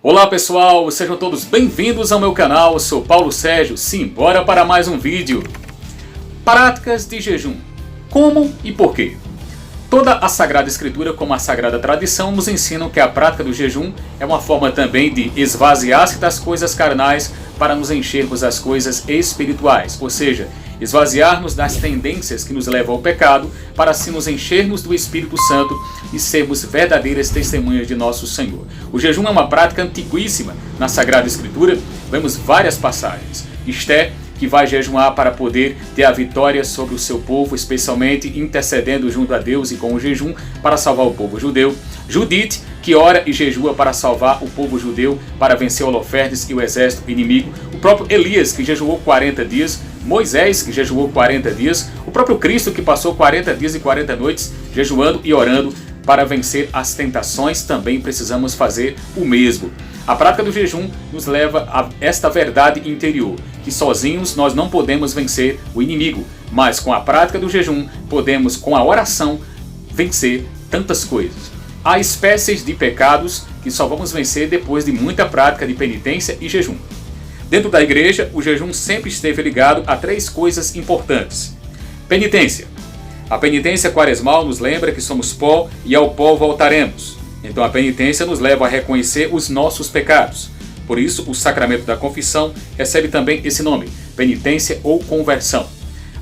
Olá pessoal, sejam todos bem-vindos ao meu canal, eu sou Paulo Sérgio, sim, bora para mais um vídeo. Práticas de jejum, como e por quê? Toda a Sagrada Escritura, como a Sagrada Tradição, nos ensinam que a prática do jejum é uma forma também de esvaziar-se das coisas carnais para nos enchermos das coisas espirituais, ou seja, esvaziar-nos das tendências que nos levam ao pecado para assim nos enchermos do Espírito Santo e sermos verdadeiras testemunhas de nosso Senhor. O jejum é uma prática antiguíssima na Sagrada Escritura, vemos várias passagens. Esté, que vai jejuar para poder ter a vitória sobre o seu povo, especialmente intercedendo junto a Deus e com o jejum para salvar o povo judeu. Judite, que ora e jejua para salvar o povo judeu, para vencer Holofernes e o exército inimigo. O próprio Elias, que jejuou 40 dias. Moisés, que jejuou 40 dias. O próprio Cristo, que passou 40 dias e 40 noites jejuando e orando para vencer as tentações. Também precisamos fazer o mesmo. A prática do jejum nos leva a esta verdade interior, que sozinhos nós não podemos vencer o inimigo, mas com a prática do jejum podemos, com a oração, vencer tantas coisas. Há espécies de pecados que só vamos vencer depois de muita prática de penitência e jejum. Dentro da igreja, o jejum sempre esteve ligado a três coisas importantes. Penitência. A penitência quaresmal nos lembra que somos pó e ao pó voltaremos. Então a penitência nos leva a reconhecer os nossos pecados. Por isso, o sacramento da confissão recebe também esse nome, penitência ou conversão.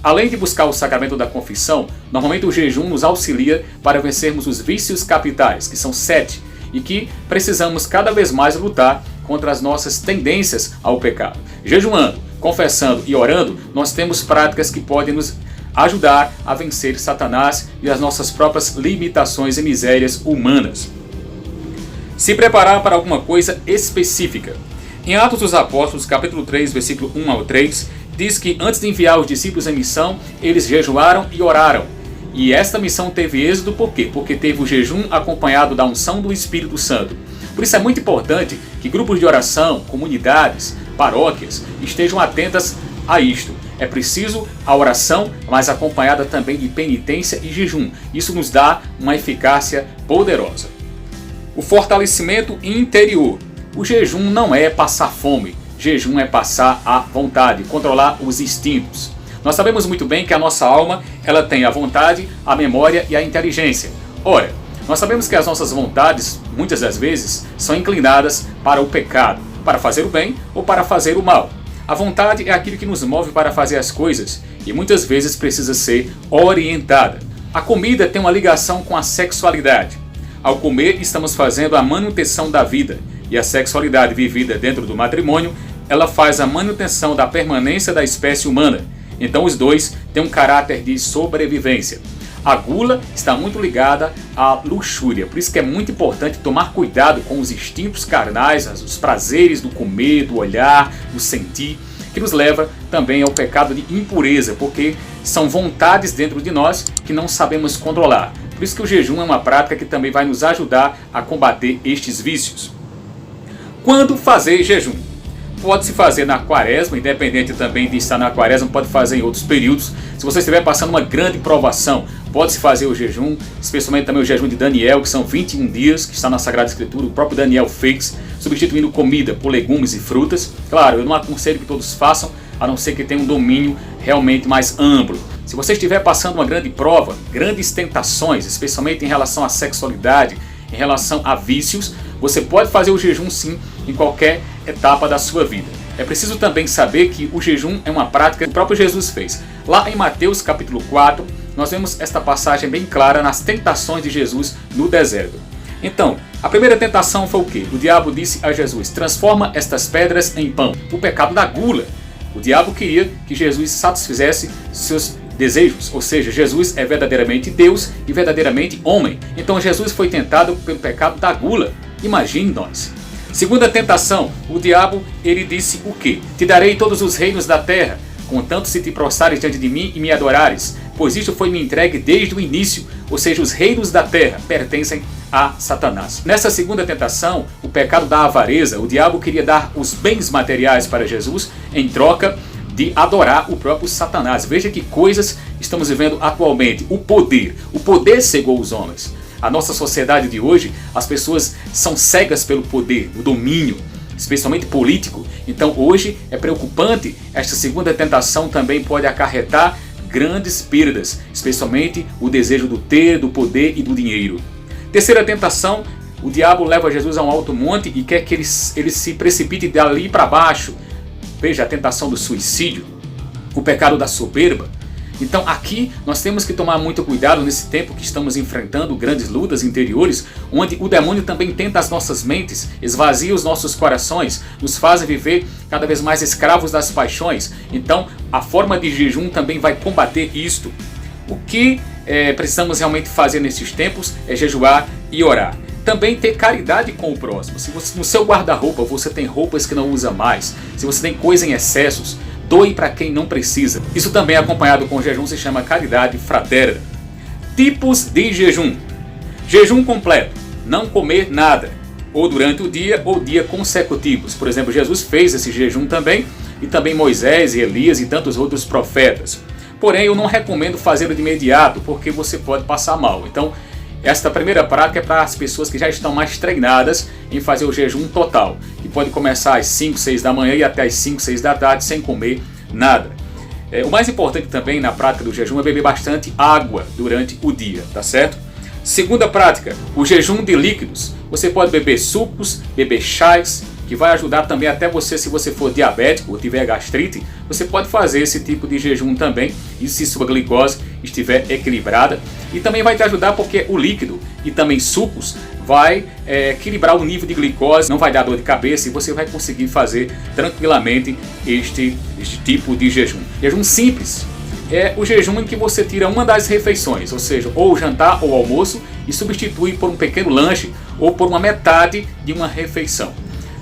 Além de buscar o sacramento da confissão, normalmente o jejum nos auxilia para vencermos os vícios capitais, que são 7, e que precisamos cada vez mais lutar contra as nossas tendências ao pecado. Jejuando, confessando e orando, nós temos práticas que podem nos ajudar a vencer Satanás e as nossas próprias limitações e misérias humanas. Se preparar para alguma coisa específica. Em Atos dos Apóstolos, capítulo 3, versículo 1 ao 3, diz que antes de enviar os discípulos em missão, eles jejuaram e oraram. E esta missão teve êxito por quê? Porque teve o jejum acompanhado da unção do Espírito Santo. Por isso é muito importante que grupos de oração, comunidades, paróquias estejam atentas a isto. É preciso a oração, mas acompanhada também de penitência e jejum. Isso nos dá uma eficácia poderosa. O fortalecimento interior. O jejum não é passar fome. Jejum é passar a vontade, controlar os instintos. Nós sabemos muito bem que a nossa alma ela tem a vontade, a memória e a inteligência. Ora, nós sabemos que as nossas vontades, muitas das vezes, são inclinadas para o pecado, para fazer o bem ou para fazer o mal. A vontade é aquilo que nos move para fazer as coisas e muitas vezes precisa ser orientada. A comida tem uma ligação com a sexualidade. Ao comer, estamos fazendo a manutenção da vida e a sexualidade vivida dentro do matrimônio, ela faz a manutenção da permanência da espécie humana. Então os dois têm um caráter de sobrevivência. A gula está muito ligada à luxúria, por isso que é muito importante tomar cuidado com os instintos carnais, os prazeres do comer, do olhar, do sentir, que nos leva também ao pecado de impureza, porque são vontades dentro de nós que não sabemos controlar. Por isso que o jejum é uma prática que também vai nos ajudar a combater estes vícios. Quando fazer jejum? Pode-se fazer na quaresma, independente também de estar na quaresma, pode fazer em outros períodos. Se você estiver passando uma grande provação, pode-se fazer o jejum, especialmente também o jejum de Daniel, que são 21 dias, que está na Sagrada Escritura, o próprio Daniel fez, substituindo comida por legumes e frutas. Claro, eu não aconselho que todos façam, a não ser que tenham um domínio realmente mais amplo. Se você estiver passando uma grande prova, grandes tentações, especialmente em relação à sexualidade, em relação a vícios, você pode fazer o jejum sim em qualquer etapa da sua vida. É preciso também saber que o jejum é uma prática que o próprio Jesus fez. Lá em Mateus capítulo 4, nós vemos esta passagem bem clara nas tentações de Jesus no deserto. Então, a primeira tentação foi o quê? O diabo disse a Jesus, transforma estas pedras em pão. O pecado da gula. O diabo queria que Jesus satisfizesse seus desejos, ou seja, Jesus é verdadeiramente Deus e verdadeiramente homem. Então Jesus foi tentado pelo pecado da gula. Imagine nós. Segunda tentação, o diabo, ele disse o quê? Te darei todos os reinos da terra, contanto se te prostrares diante de mim e me adorares, pois isto foi me entregue desde o início, ou seja, os reinos da terra pertencem a Satanás. Nessa segunda tentação, o pecado da avareza, o diabo queria dar os bens materiais para Jesus em troca de adorar o próprio Satanás. Veja que coisas estamos vivendo atualmente. O poder cegou os homens. A nossa sociedade de hoje, as pessoas são cegas pelo poder, o domínio, especialmente político. Então hoje é preocupante. Esta segunda tentação também pode acarretar grandes perdas, especialmente o desejo do ter, do poder e do dinheiro. Terceira tentação, o diabo leva Jesus a um alto monte e quer que ele se precipite dali para baixo. Veja a tentação do suicídio, o pecado da soberba. Então aqui nós temos que tomar muito cuidado nesse tempo que estamos enfrentando grandes lutas interiores, onde o demônio também tenta as nossas mentes, esvazia os nossos corações, nos faz viver cada vez mais escravos das paixões. Então a forma de jejum também vai combater isto. O que precisamos realmente fazer nesses tempos é jejuar e orar. Também ter caridade com o próximo. Se você, no seu guarda-roupa você tem roupas que não usa mais, se você tem coisa em excessos, doe para quem não precisa. Isso também acompanhado com jejum se chama caridade fraterna. Tipos de jejum. Jejum completo, não comer nada, ou durante o dia ou dia consecutivos. Por exemplo, Jesus fez esse jejum também, e também Moisés e Elias e tantos outros profetas. Porém, eu não recomendo fazê-lo de imediato, porque você pode passar mal. Então, esta primeira prática é para as pessoas que já estão mais treinadas em fazer o jejum total, que pode começar às 5, 6 da manhã e até às 5, 6 da tarde sem comer nada. O mais importante também na prática do jejum é beber bastante água durante o dia, tá certo? Segunda prática, o jejum de líquidos. Você pode beber sucos, beber chás, que vai ajudar também até você, se você for diabético ou tiver gastrite, você pode fazer esse tipo de jejum também, e se sua glicose estiver equilibrada. E também vai te ajudar porque o líquido e também sucos vai equilibrar o nível de glicose, não vai dar dor de cabeça e você vai conseguir fazer tranquilamente este tipo de jejum. Jejum simples é o jejum em que você tira uma das refeições, ou seja, ou o jantar ou o almoço, e substitui por um pequeno lanche ou por uma metade de uma refeição.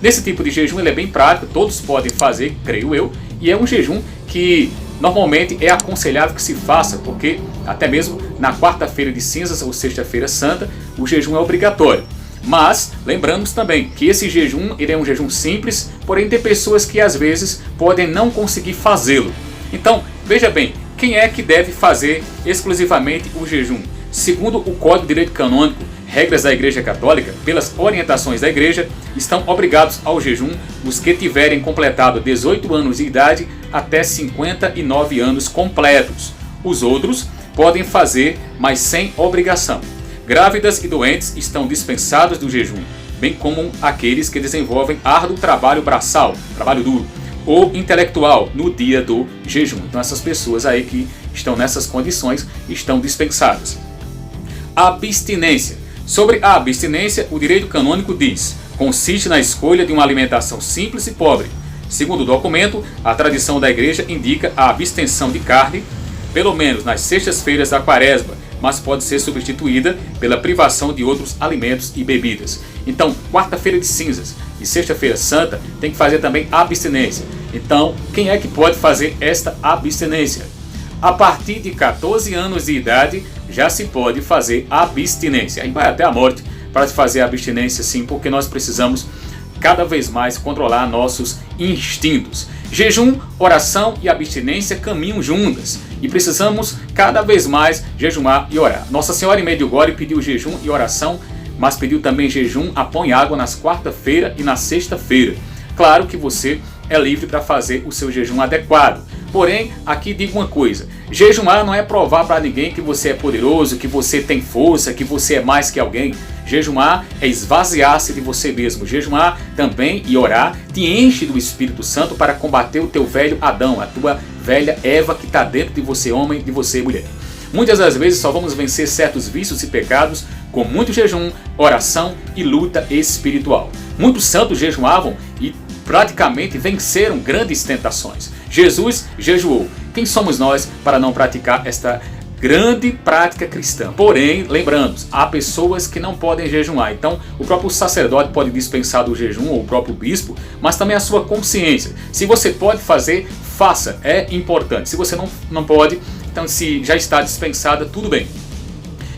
Nesse tipo de jejum ele é bem prático, todos podem fazer, creio eu, e é um jejum que normalmente é aconselhável que se faça, porque até mesmo na quarta-feira de cinzas ou sexta-feira santa, o jejum é obrigatório. Mas lembramos também que esse jejum ele é um jejum simples, porém tem pessoas que às vezes podem não conseguir fazê-lo. Então, veja bem, quem é que deve fazer exclusivamente o jejum? Segundo o Código de Direito Canônico, regras da Igreja Católica, pelas orientações da Igreja, estão obrigados ao jejum os que tiverem completado 18 anos de idade até 59 anos completos. Os outros podem fazer, mas sem obrigação. Grávidas e doentes estão dispensados do jejum, bem como aqueles que desenvolvem árduo trabalho braçal, trabalho duro, ou intelectual no dia do jejum. Então essas pessoas aí que estão nessas condições estão dispensadas. Abstinência. Sobre a abstinência, o direito canônico diz: consiste na escolha de uma alimentação simples e pobre. Segundo o documento, a tradição da Igreja indica a abstenção de carne, pelo menos nas sextas-feiras da quaresma, mas pode ser substituída pela privação de outros alimentos e bebidas. Então, quarta-feira de cinzas e sexta-feira santa tem que fazer também abstinência. Então, quem é que pode fazer esta abstinência? A partir de 14 anos de idade já se pode fazer abstinência. Aí vai até a morte para se fazer abstinência, sim, porque nós precisamos cada vez mais controlar nossos instintos. Jejum, oração e abstinência caminham juntas e precisamos cada vez mais jejuar e orar. Nossa Senhora em Medjugorje pediu jejum e oração, mas pediu também jejum, pão e água nas quarta-feira e na sexta-feira. Claro que você é livre para fazer o seu jejum adequado. Porém, aqui digo uma coisa: jejuar não é provar para ninguém que você é poderoso, que você tem força, que você é mais que alguém. Jejuar é esvaziar-se de você mesmo. Jejuar também e orar te enche do Espírito Santo para combater o teu velho Adão, a tua velha Eva que está dentro de você, homem, de você, mulher. Muitas das vezes só vamos vencer certos vícios e pecados com muito jejum, oração e luta espiritual. Muitos santos jejuavam e praticamente venceram grandes tentações. Jesus jejuou. Quem somos nós para não praticar esta grande prática cristã? Porém, lembrando, há pessoas que não podem jejuar. Então, o próprio sacerdote pode dispensar do jejum, ou o próprio bispo, mas também a sua consciência. Se você pode fazer, faça. É importante. Se você não pode, então se já está dispensada, tudo bem.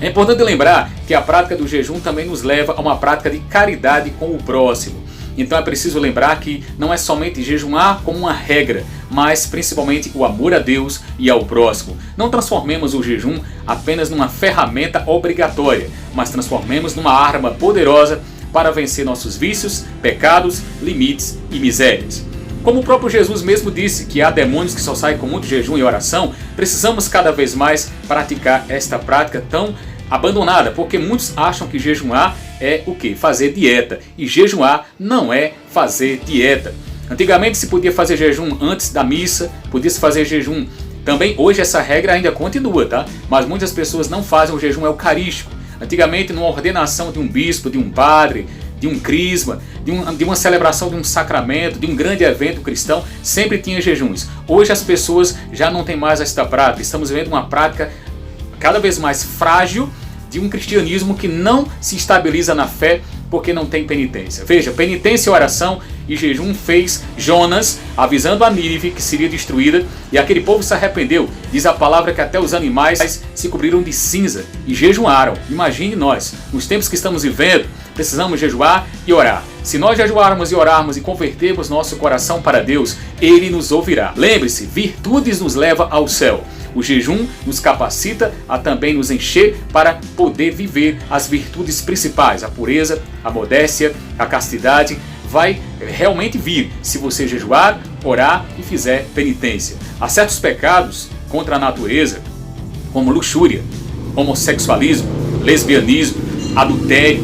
É importante lembrar que a prática do jejum também nos leva a uma prática de caridade com o próximo. Então é preciso lembrar que não é somente jejuar como uma regra, mas principalmente o amor a Deus e ao próximo. Não transformemos o jejum apenas numa ferramenta obrigatória, mas transformemos numa arma poderosa para vencer nossos vícios, pecados, limites e misérias. Como o próprio Jesus mesmo disse que há demônios que só saem com muito jejum e oração, precisamos cada vez mais praticar esta prática tão abandonada, porque muitos acham que jejuar é o quê? Fazer dieta. E jejuar não é fazer dieta. Antigamente se podia fazer jejum antes da missa, podia-se fazer jejum. Também hoje essa regra ainda continua, tá? Mas muitas pessoas não fazem o jejum eucarístico. Antigamente, numa ordenação de um bispo, de um padre, de um crisma, de uma celebração de um sacramento, de um grande evento cristão, sempre tinha jejuns. Hoje as pessoas já não têm mais esta prática. Estamos vendo uma prática cada vez mais frágil de um cristianismo que não se estabiliza na fé porque não tem penitência. Veja, penitência, oração e jejum fez Jonas avisando a Nínive que seria destruída, e aquele povo se arrependeu. Diz a palavra que até os animais se cobriram de cinza e jejuaram. Imagine nós, nos tempos que estamos vivendo, precisamos jejuar e orar. Se nós jejuarmos e orarmos e convertermos nosso coração para Deus, Ele nos ouvirá. Lembre-se, virtudes nos leva ao céu. O jejum nos capacita a também nos encher para poder viver as virtudes principais. A pureza, a modéstia, a castidade vai realmente vir se você jejuar, orar e fizer penitência. Há certos pecados contra a natureza, como luxúria, homossexualismo, lesbianismo, adultério,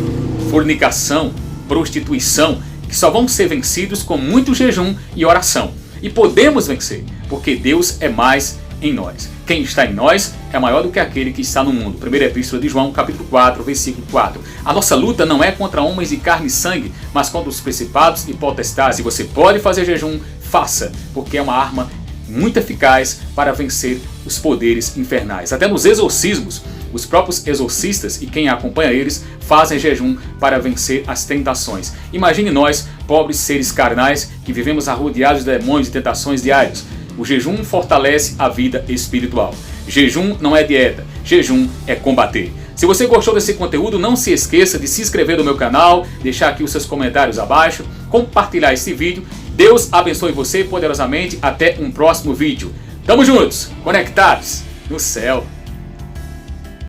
fornicação, prostituição, que só vão ser vencidos com muito jejum e oração. E podemos vencer, porque Deus é mais em nós. Quem está em nós é maior do que aquele que está no mundo. Primeira Epístola de João, capítulo 4, versículo 4. A nossa luta não é contra homens de carne e sangue, mas contra os principados e potestades. Se você pode fazer jejum, faça, porque é uma arma muito eficaz para vencer os poderes infernais. Até nos exorcismos, os próprios exorcistas e quem acompanha eles fazem jejum para vencer as tentações. Imagine nós, pobres seres carnais, que vivemos arrodeados de demônios e tentações diárias. O jejum fortalece a vida espiritual. Jejum não é dieta, jejum é combater. Se você gostou desse conteúdo, não se esqueça de se inscrever no meu canal, deixar aqui os seus comentários abaixo, compartilhar esse vídeo. Deus abençoe você poderosamente. Até um próximo vídeo. Tamo juntos, conectados no céu.